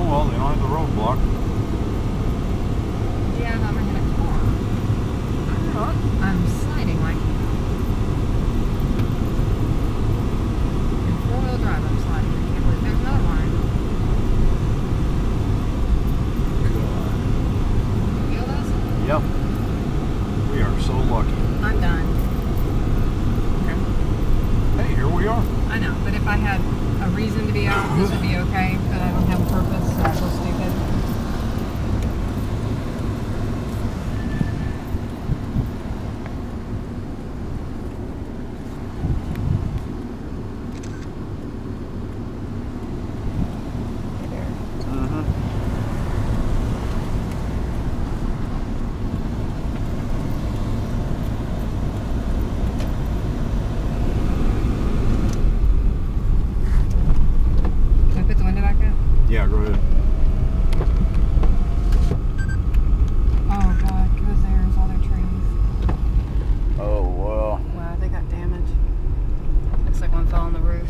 well, they don't have the roadblock. Yeah, I'm in a car. I'm not. I'm sliding like in four-wheel drive. I'm sliding. I can't believe there's another line. You feel this? Yep. We are so lucky. I'm done. Hey, here we are. I know, but if I had a reason to be out, this would be okay. But I don't have a purpose, so it's so stupid. Yeah, go ahead. Oh God, because there's all their trees. Oh, wow. Wow, they got damaged. Looks like one fell on the roof.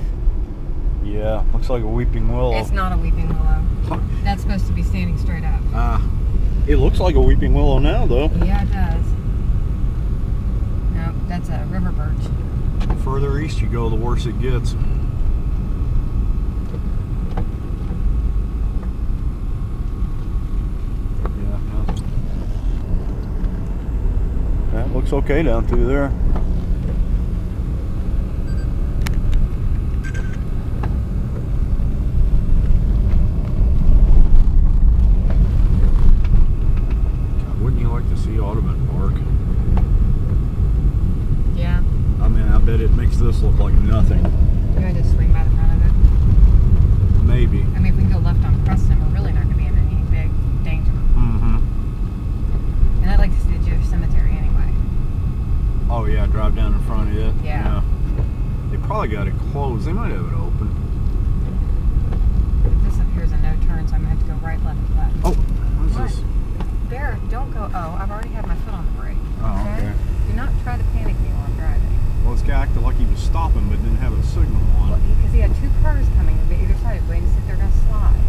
Yeah, looks like a weeping willow. It's not a weeping willow. That's supposed to be standing straight up. It looks like a weeping willow now, though. Yeah, it does. No, that's a river birch. The further east you go, the worse it gets. That looks okay down through there. God, wouldn't you like to see Audubon Park? Yeah. I mean, I bet it makes this look like nothing. You gotta just swing by the front of it. Maybe. I mean, if we can go left on Preston, we're really not gonna be in any big danger. Mm-hmm. And I'd like to see the Jewish cemetery anyway. Oh yeah, drive down in front of it. Yeah. They probably got it closed. They might have it open. This up here is a no turn, so I'm gonna have to go right, left, left. Oh, what is this? Bear, don't go. Oh, I've already had my foot on the brake. Oh, okay. Do not try to panic me while I'm driving. Well, this guy acted like he was stopping but didn't have a signal on. Well, because he had two cars coming on either side, waiting to see if they're gonna slide.